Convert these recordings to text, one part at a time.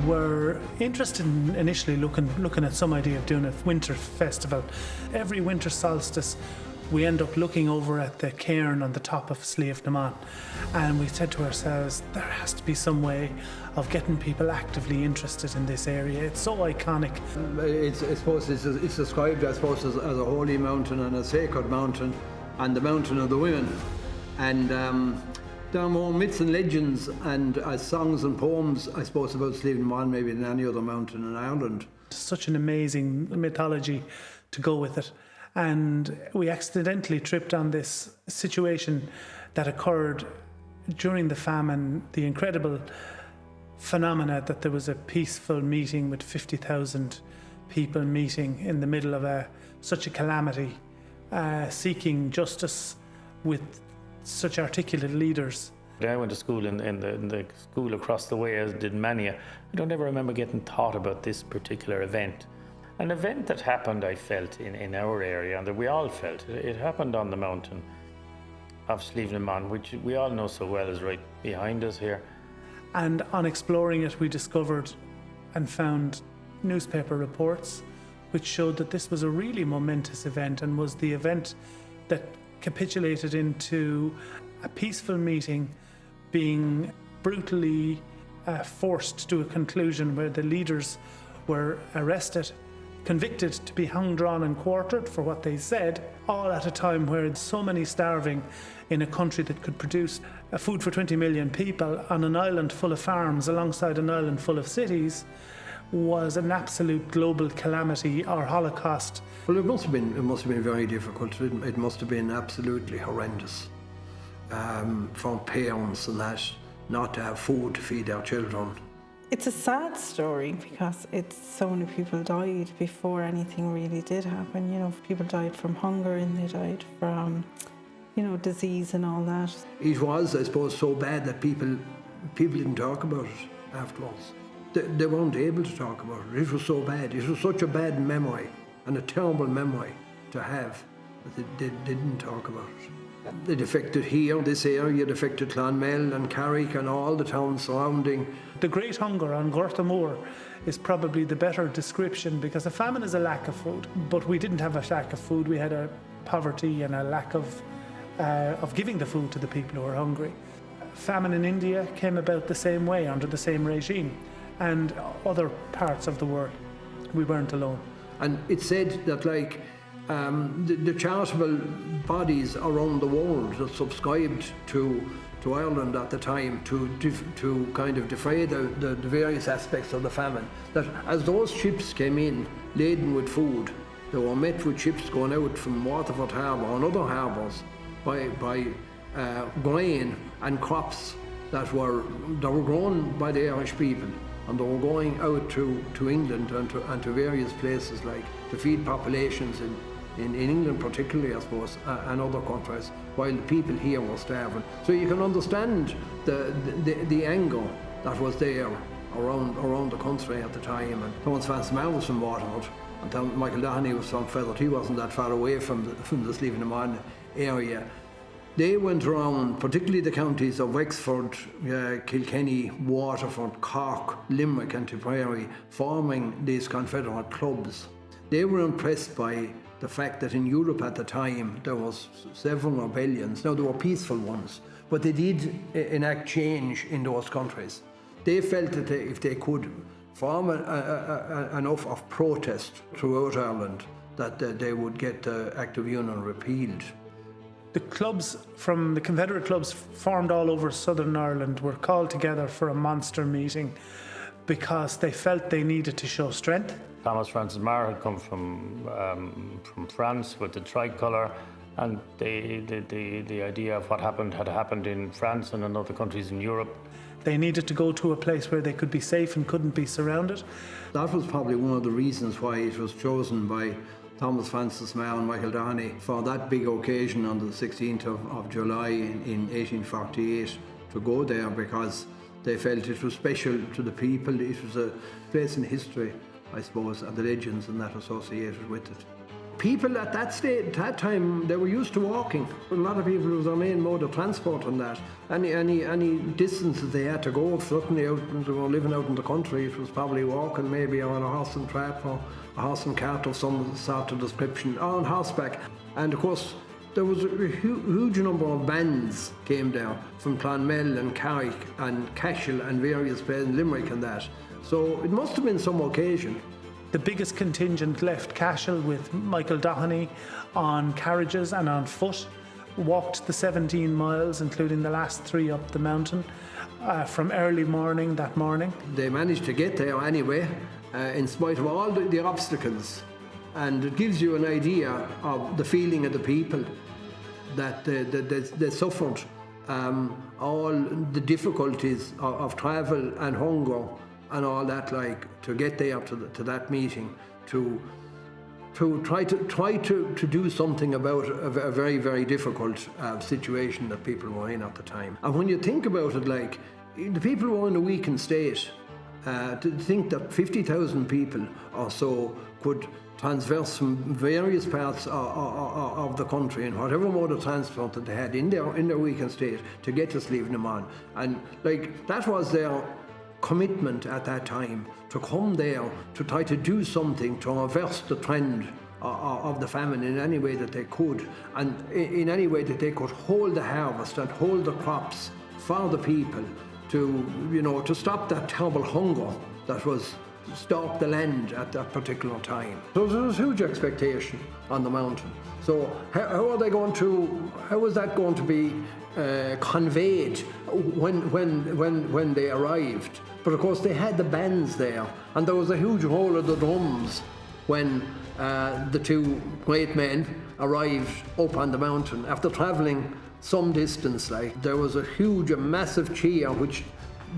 were interested in initially looking at some idea of doing a winter festival. Every winter solstice, we end up looking over at the cairn on the top of Slievenamon, and we said to ourselves, there has to be some way of getting people actively interested in this area. It's so iconic. I suppose it's described, I suppose, as a holy mountain and a sacred mountain, and the mountain of the women. And there are more myths and legends and songs and poems, I suppose, about Slievenamon maybe than any other mountain in Ireland. Such an amazing mythology to go with it. And we accidentally tripped on this situation that occurred during the famine, the incredible phenomena that there was a peaceful meeting with 50,000 people meeting in the middle of such a calamity, seeking justice with such articulate leaders. I went to school in the school across the way, as did many. I don't ever remember getting taught about this particular event. An event that happened, I felt, in our area, and that we all felt. It happened on the mountain of Slievenamon, which we all know so well is right behind us here. And on exploring it, we discovered and found newspaper reports which showed that this was a really momentous event and was the event that capitulated into a peaceful meeting being brutally forced to a conclusion, where the leaders were arrested, convicted to be hung, drawn and quartered for what they said, all at a time where so many starving in a country that could produce food for 20 million people on an island full of farms alongside an island full of cities was an absolute global calamity or holocaust. Well, it must have been very difficult. It must have been absolutely horrendous for parents and that not to have food to feed their children. It's a sad story because so many people died before anything really did happen. You know, people died from hunger and they died from, disease and all that. It was, I suppose, so bad that people didn't talk about it afterwards. They weren't able to talk about it. It was so bad. It was such a bad memory and a terrible memory to have that they didn't talk about it. It affected here, this area, it affected Clonmel and Carrick and all the towns surrounding. The Great Hunger on Gortamore is probably the better description, because a famine is a lack of food, but we didn't have a lack of food. We had a poverty and a lack of giving the food to the people who are hungry. Famine in India came about the same way, under the same regime, and other parts of the world. We weren't alone. And it's said that the charitable bodies around the world that subscribed to Ireland at the time to kind of defray the various aspects of the famine, that as those ships came in laden with food, they were met with ships going out from Waterford Harbour and other harbours by grain and crops that were grown by the Irish people, and they were going out to England and to various places to feed populations in England particularly, I suppose, and other countries, while the people here were starving. So you can understand the anger that was there around the country at the time. And Thomas Francis Meagher was from Waterford, and Michael Doherty was from Feather. He wasn't that far away from the Slievenamon area. They went around, particularly the counties of Wexford, Kilkenny, Waterford, Cork, Limerick and Tipperary, forming these Confederate clubs. They were impressed by the fact that in Europe at the time there was several rebellions. Now, they were peaceful ones, but they did enact change in those countries. They felt that if they could form enough of protest throughout Ireland, that they would get the Act of Union repealed. The clubs from the Confederate clubs formed all over Southern Ireland were called together for a monster meeting because they felt they needed to show strength. Thomas Francis Meagher had come from France with the tricolour, and the idea of what had happened in France and in other countries in Europe. They needed to go to a place where they could be safe and couldn't be surrounded. That was probably one of the reasons why it was chosen by Thomas Francis Meagher and Michael Doherty for that big occasion on the 16th of July in 1848 to go there, because they felt it was special to the people. It was a place in history, I suppose, and the legends and that associated with it. people at that time, they were used to walking. A lot of people, it was their main mode of transport on that. Any distances they had to go, certainly out, they were living out in the country, it was probably walking, maybe on a horse and trap or a horse and cart of some sort of description, or on horseback. And of course, there was a huge number of bands came down from Clonmel and Carrick and Cashel and various places, Limerick and that. So it must have been some occasion. The biggest contingent left Cashel with Michael Doheny on carriages and on foot, walked the 17 miles, including the last 3 up the mountain, from early morning that morning. They managed to get there anyway, in spite of all the obstacles. And it gives you an idea of the feeling of the people, that they suffered all the difficulties of travel and hunger and all that, like, to get there to that meeting, to try to do something about a very, very difficult situation that people were in at the time. And when you think about it, like, the people were in a weakened state. To think that 50,000 people or so could transverse from various parts of the country in whatever mode of transport that they had in their weakened state to get to Slievenamon. And like, that was their commitment at that time, to come there to try to do something to reverse the trend of the famine in any way that they could, and in any way that they could hold the harvest and hold the crops for the people, to stop that terrible hunger that was stalked the land at that particular time. So there was huge expectation on the mountain. So how was that going to be conveyed when they arrived? But of course they had the bands there, and there was a huge roll of the drums when the 2 great men arrived up on the mountain after travelling some distance. Like, there was a massive cheer, which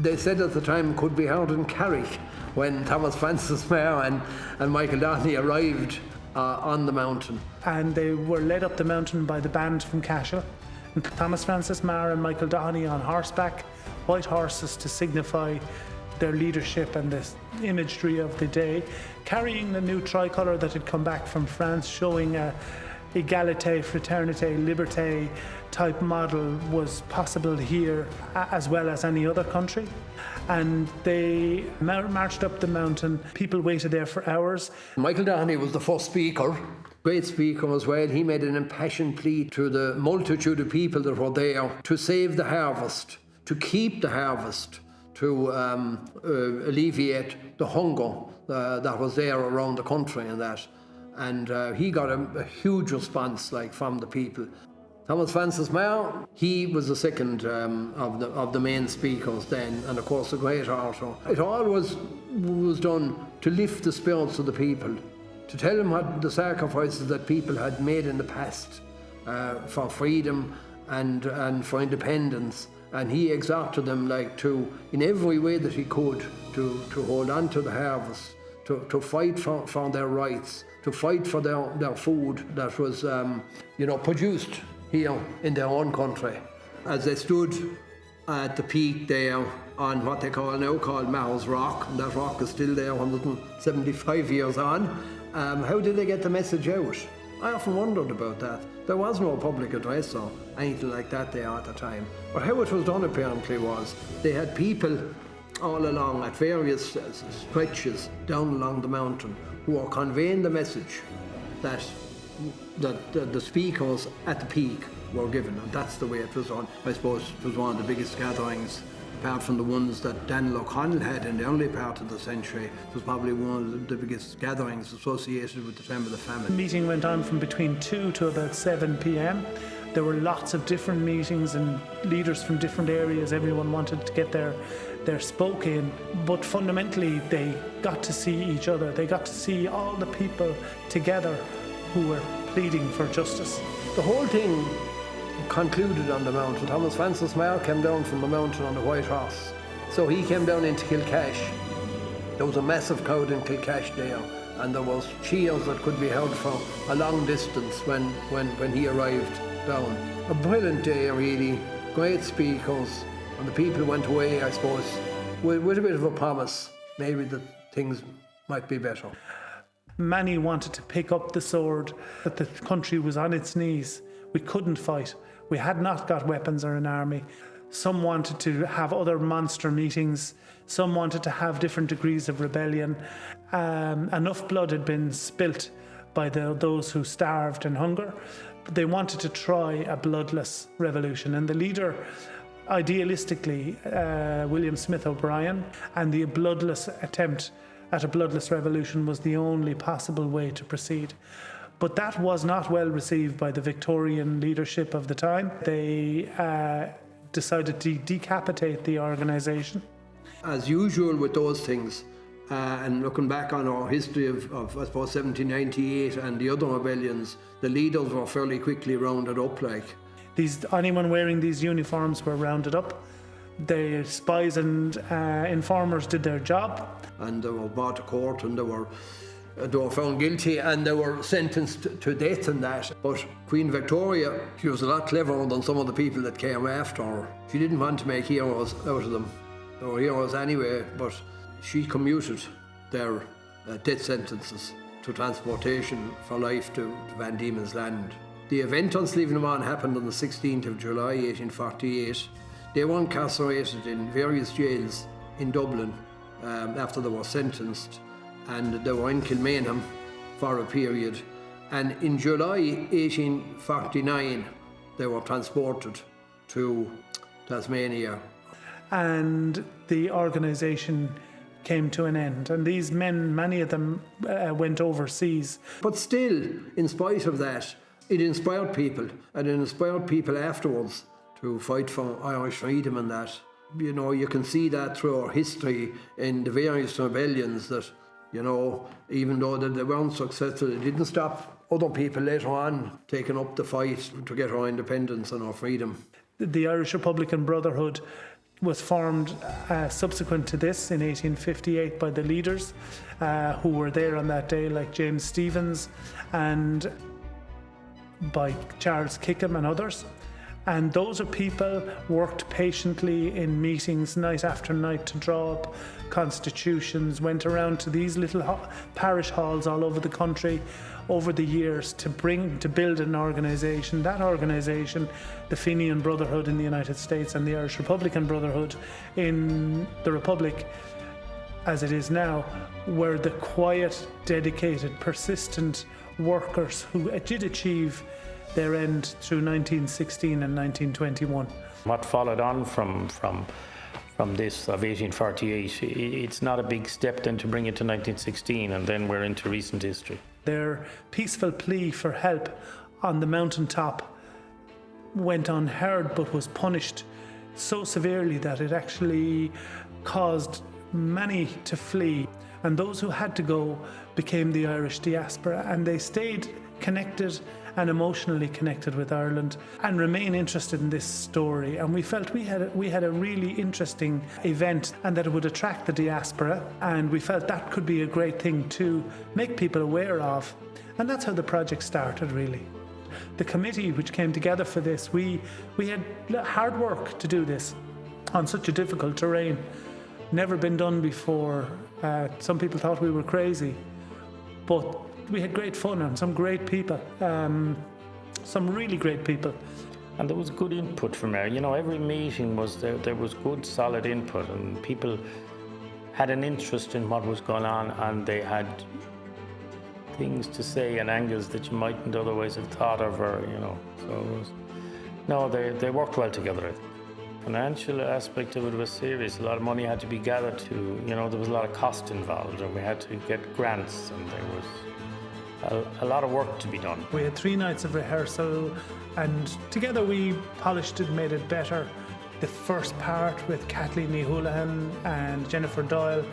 they said at the time could be heard in Carrick when Thomas Francis Meagher and Michael Doheny arrived on the mountain. And they were led up the mountain by the band from Cashel. And Thomas Francis Meagher and Michael Doheny on horseback, white horses to signify their leadership and the imagery of the day, carrying the new tricolour that had come back from France, showing a égalité, fraternité, liberté type model was possible here as well as any other country. And they marched up the mountain. People waited there for hours. Michael Doheny was the first speaker, great speaker as well. He made an impassioned plea to the multitude of people that were there to save the harvest, to keep the harvest, to alleviate the hunger that was there around the country and that. And he got a huge response, like, from the people. Thomas Francis Meagher, he was the second of the main speakers then, and of course a great orator. It all was done to lift the spirits of the people, to tell them what the sacrifices that people had made in the past for freedom and for independence. And he exhorted them, like, to, in every way that he could, to hold on to the harvest, to fight for their rights, to fight for their food that was produced here in their own country. As they stood at the peak there on what they now call Meagher's Rock, and that rock is still there 175 years on, how did they get the message out? I often wondered about that. There was no public address or anything like that there at the time. But how it was done apparently was they had people all along at various stretches down along the mountain who were conveying the message that the speakers at the peak were given, and that's the way it was done. I suppose it was one of the biggest gatherings, apart from the ones that Daniel O'Connell had in the early part of the century. It was probably one of the biggest gatherings associated with the time of the famine. The meeting went on from between 2 to about 7 p.m. There were lots of different meetings and leaders from different areas. Everyone wanted to get their spoke in, but fundamentally they got to see each other. They got to see all the people together who were pleading for justice. The whole thing concluded on the mountain. Thomas Francis Meagher came down from the mountain on the white horse. So he came down into Kilcash. There was a massive crowd in Kilcash there, and there was cheers that could be heard for a long distance when he arrived down. A brilliant day, really. Great speakers, and the people went away, I suppose, with a bit of a promise, maybe that things might be better. Many wanted to pick up the sword, that the country was on its knees. We couldn't fight. We had not got weapons or an army. Some wanted to have other monster meetings. Some wanted to have different degrees of rebellion. Enough blood had been spilt by those who starved and hunger. But they wanted to try a bloodless revolution. And the leader, idealistically, William Smith O'Brien, and the bloodless attempt at a bloodless revolution was the only possible way to proceed. But that was not well received by the Victorian leadership of the time. They decided to decapitate the organisation. As usual with those things, and looking back on our history of I suppose 1798 and the other rebellions, the leaders were fairly quickly rounded up. Anyone wearing these uniforms were rounded up. The spies and informers did their job. And they were brought to court and they were found guilty and they were sentenced to death and that. But Queen Victoria, she was a lot cleverer than some of the people that came after her. She didn't want to make heroes out of them. They were heroes anyway, but she commuted their death sentences to transportation for life to Van Diemen's Land. The event on Slievenamon happened on the 16th of July 1848. They were incarcerated in various jails in Dublin after they were sentenced, and they were in Kilmainham for a period. And in July 1849, they were transported to Tasmania. And the organisation came to an end. And these men, many of them went overseas. But still, in spite of that, it inspired people, and it inspired people afterwards to fight for Irish freedom and that. You know, you can see that through our history in the various rebellions that, you know, even though they weren't successful, it didn't stop other people later on taking up the fight to get our independence and our freedom. The Irish Republican Brotherhood was formed subsequent to this in 1858 by the leaders who were there on that day, like James Stephens and by Charles Kickham and others. And those are people worked patiently in meetings night after night to draw up constitutions, went around to these little parish halls all over the country over the years to build an organisation. That organisation, the Fenian Brotherhood in the United States and the Irish Republican Brotherhood in the Republic, as it is now, were the quiet, dedicated, persistent workers who did achieve their end through 1916 and 1921. What followed on from this of 1848, it's not a big step then to bring it to 1916, and then we're into recent history. Their peaceful plea for help on the mountaintop went unheard but was punished so severely that it actually caused many to flee. And those who had to go became the Irish diaspora, and they stayed connected and emotionally connected with Ireland and remain interested in this story. And we felt we had a really interesting event and that it would attract the diaspora, and we felt that could be a great thing to make people aware of. And that's how the project started, really. The committee which came together for this, we had hard work to do this on such a difficult terrain. Never been done before. Some people thought we were crazy, but we had great fun and some great people, some really great people. And there was good input from there. You know, every meeting was there was good, solid input, and people had an interest in what was going on, and they had things to say and angles that you mightn't otherwise have thought of, or, you know. So it was, no, they worked well together, I think. Financial aspect of it was serious. A lot of money had to be gathered to, you know, there was a lot of cost involved, and we had to get grants, and there was a lot of work to be done. We had 3 nights of rehearsal, and together we polished it, made it better. The first part with Kathleen Ní Houlihan and Jennifer Doyle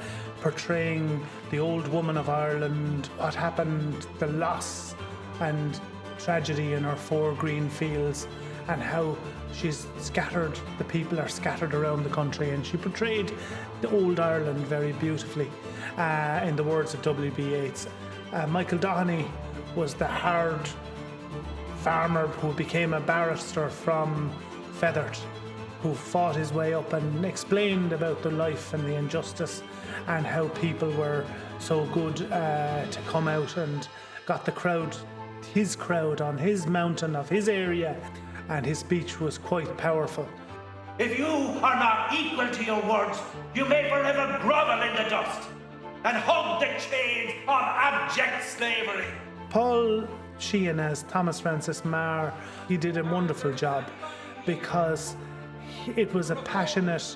portraying the old woman of Ireland, what happened, the loss and tragedy in her 4 green fields, and how she's scattered, the people are scattered around the country, and she portrayed the old Ireland very beautifully, in the words of W.B. Yeats. Michael Doheny was the hard farmer who became a barrister from Feathert, who fought his way up and explained about the life and the injustice and how people were so good to come out and got the crowd, his crowd on his mountain of his area, and his speech was quite powerful. If you are not equal to your words, you may forever grovel in the dust and hug the chains of abject slavery. Paul Sheehan as Thomas Francis Meagher, he did a wonderful job because it was a passionate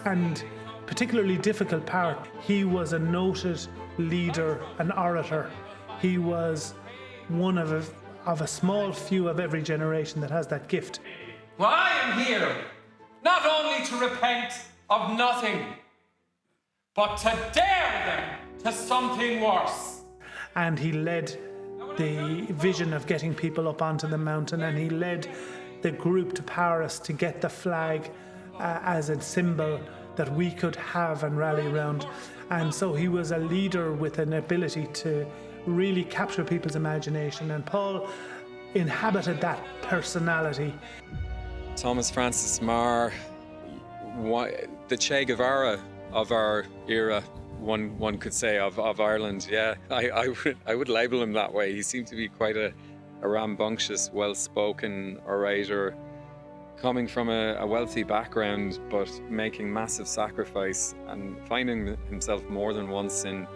and particularly difficult part. He was a noted leader, an orator. He was one of a small few of every generation that has that gift. Well, I am here not only to repent of nothing, but to dare them to something worse. And he led the vision of getting people up onto the mountain, and he led the group to Paris to get the flag as a symbol that we could have and rally around. And so he was a leader with an ability to really capture people's imagination, and Paul inhabited that personality. Thomas Francis Meagher, the Che Guevara of our era, one could say, of Ireland. Yeah, I would label him that way. He seemed to be quite a rambunctious, well-spoken orator, coming from a wealthy background, but making massive sacrifice and finding himself more than once in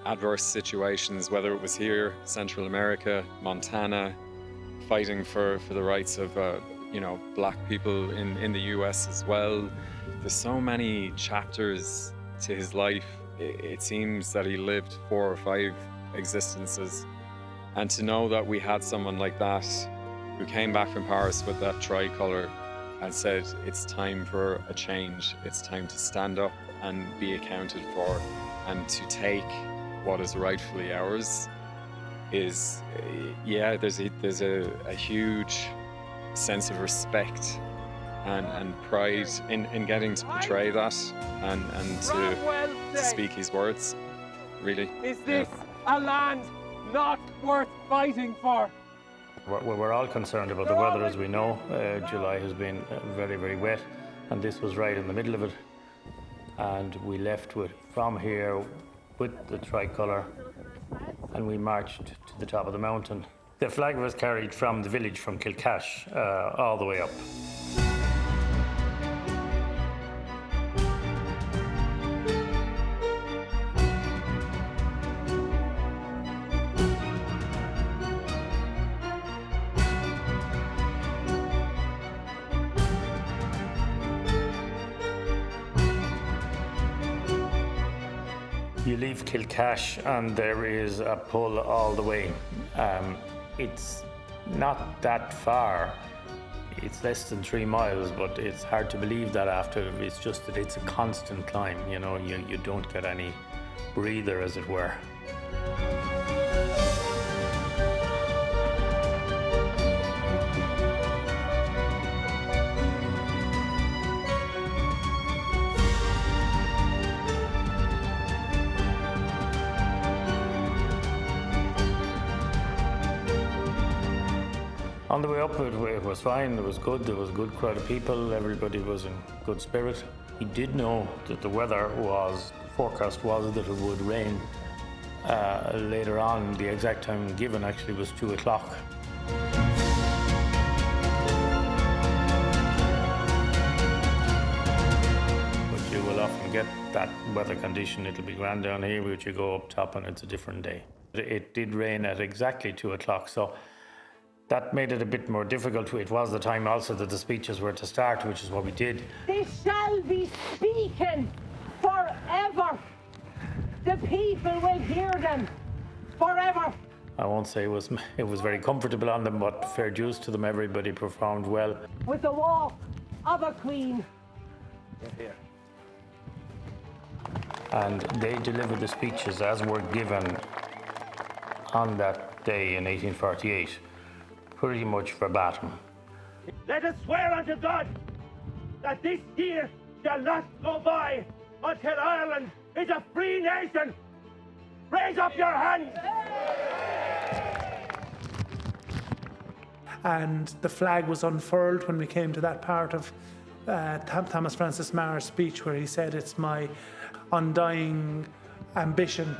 adverse situations, whether it was here, Central America, Montana, fighting for the rights of black people in the US as well. There's so many chapters to his life. It seems that he lived 4 or 5 existences, and to know that we had someone like that who came back from Paris with that tricolour and said, it's time for a change, it's time to stand up and be accounted for and to take what is rightfully ours, is, there's a huge sense of respect and pride in getting to portray that and to speak his words, really. Is this a land not worth fighting for? We're all concerned about the weather, as we know. July has been very, very wet, and this was right in the middle of it. And we left from here with the tricolour, and we marched to the top of the mountain. The flag was carried from the village, from Kilcash, all the way up. You leave Kilcash and there is a pull all the way. It's not that far. It's less than 3 miles, but it's hard to believe that after. It's just that it's a constant climb, you don't get any breather, as it were. On the way up, it was fine, it was good, there was a good crowd of people, everybody was in good spirit. He did know that the forecast was that it would rain later on. The exact time given actually was 2 o'clock. But you will often get that weather condition. It'll be grand down here, but you go up top and it's a different day. It did rain at exactly 2 o'clock, so that made it a bit more difficult. It was the time also that the speeches were to start, which is what we did. They shall be speaking forever. The people will hear them forever. I won't say it was very comfortable on them, but fair dues to them, everybody performed well. With the walk of a queen. And they delivered the speeches as were given on that day in 1848. Pretty much verbatim. Let us swear unto God that this year shall not go by until Ireland is a free nation. Raise up your hands. And the flag was unfurled when we came to that part of Thomas Francis Meagher's speech where he said, it's my undying ambition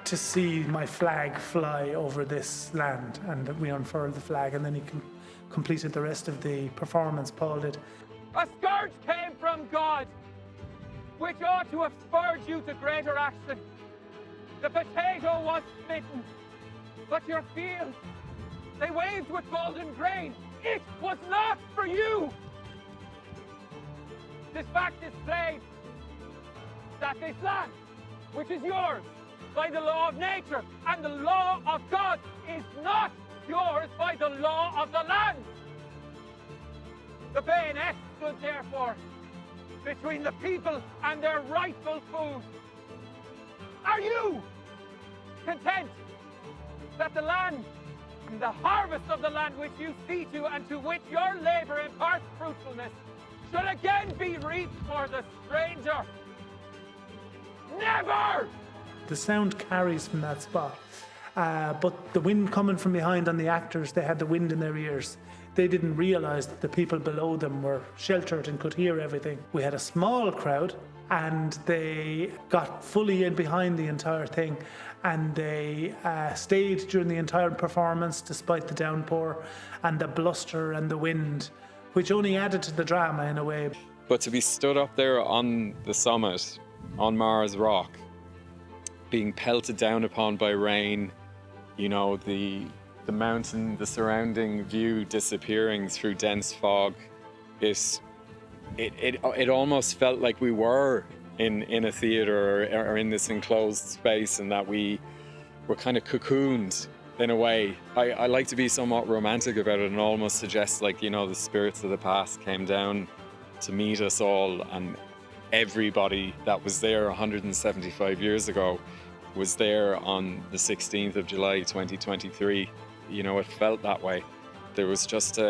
to see my flag fly over this land, and we unfurled the flag, and then he completed the rest of the performance. Paul did. A scourge came from God, which ought to have spurred you to greater action. The potato was smitten, but your fields, they waved with golden grain. It was not for you. This fact displayed that this land, which is yours by the law of nature and the law of God, is not yours by the law of the land. The bayonet stood therefore between the people and their rightful food. Are you content that the land, the harvest of the land which you see to and to which your labor imparts fruitfulness, should again be reaped for the stranger? Never! The sound carries from that spot, but the wind coming from behind on the actors, they had the wind in their ears. They didn't realise that the people below them were sheltered and could hear everything. We had a small crowd, and they got fully in behind the entire thing, and they stayed during the entire performance despite the downpour and the bluster and the wind, which only added to the drama in a way. But to be stood up there on the summit, on Mars Rock, being pelted down upon by rain, you know, the mountain, the surrounding view disappearing through dense fog, it almost felt like we were in a theatre or in this enclosed space, and that we were kind of cocooned in a way. I like to be somewhat romantic about it and almost suggest, like, you know, the spirits of the past came down to meet us all, and everybody that was there 175 years ago was there on the 16th of July 2023. You know, it felt that way. There was just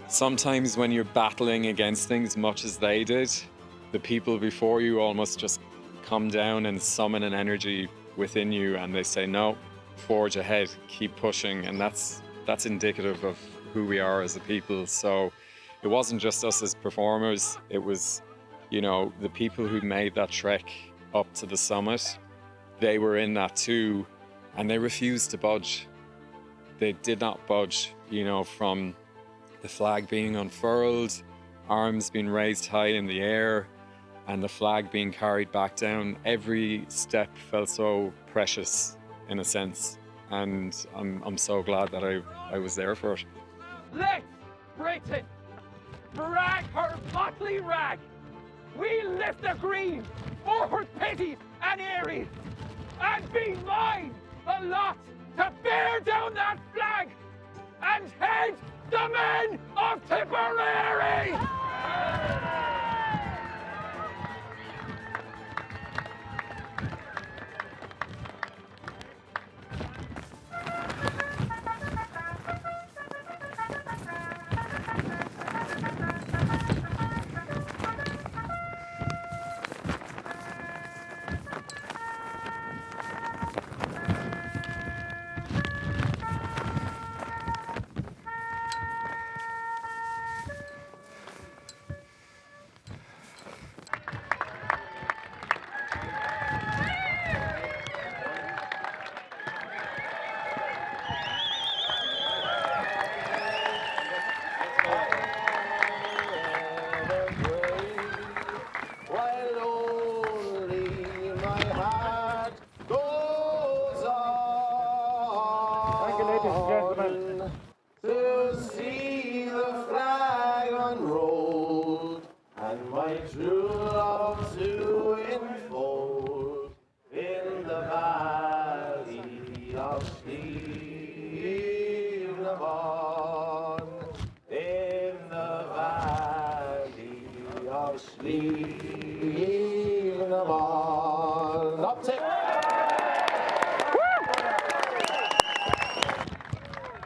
sometimes when you're battling against things much as they did, the people before you almost just come down and summon an energy within you, and they say, no, forge ahead, keep pushing. And that's indicative of who we are as a people. So it wasn't just us as performers, it was, you know, the people who made that trek up to the summit. They were in that too, and they refused to budge. They did not budge, you know, from the flag being unfurled, arms being raised high in the air, and the flag being carried back down. Every step felt so precious, in a sense, and I'm so glad that I was there for it. Let Britain drag her motley rag. We lift the green, forward pities and Erie, and be mine the lot to bear down that flag and head the men of Tipperary!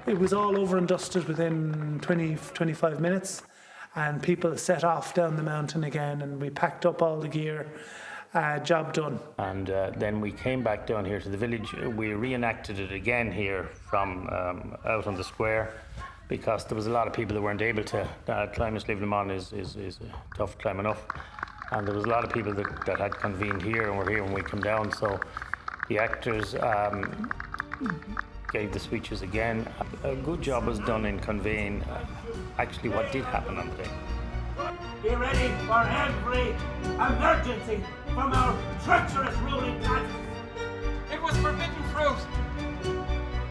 It was all over and dusted within 20-25 minutes, and people set off down the mountain again, and we packed up all the gear. Job done. And then we came back down here to the village. We reenacted it again here from out on the square, because there was a lot of people that weren't able to climb Slievenamon. Is a tough climb enough. And there was a lot of people that had convened here and were here when we came down. So the actors gave the speeches again. A good job was done in conveying actually what did happen on the day. Be ready for every emergency from our treacherous ruling classes. It was forbidden fruit.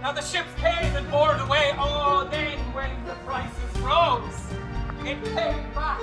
Now the ships came and bore it away. Oh, then when the prices rose, it came back.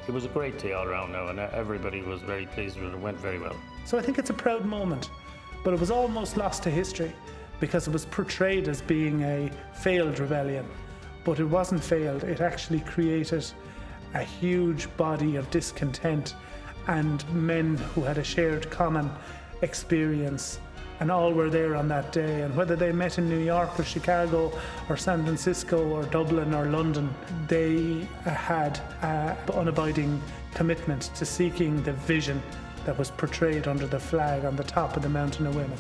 It was a great day all around now, and everybody was very pleased with it. It went very well. So I think it's a proud moment, but it was almost lost to history because it was portrayed as being a failed rebellion. But it wasn't failed. It actually created a huge body of discontent and men who had a shared common experience, and all were there on that day. And whether they met in New York or Chicago or San Francisco or Dublin or London, they had an unabiding commitment to seeking the vision that was portrayed under the flag on the top of the Mountain of Women.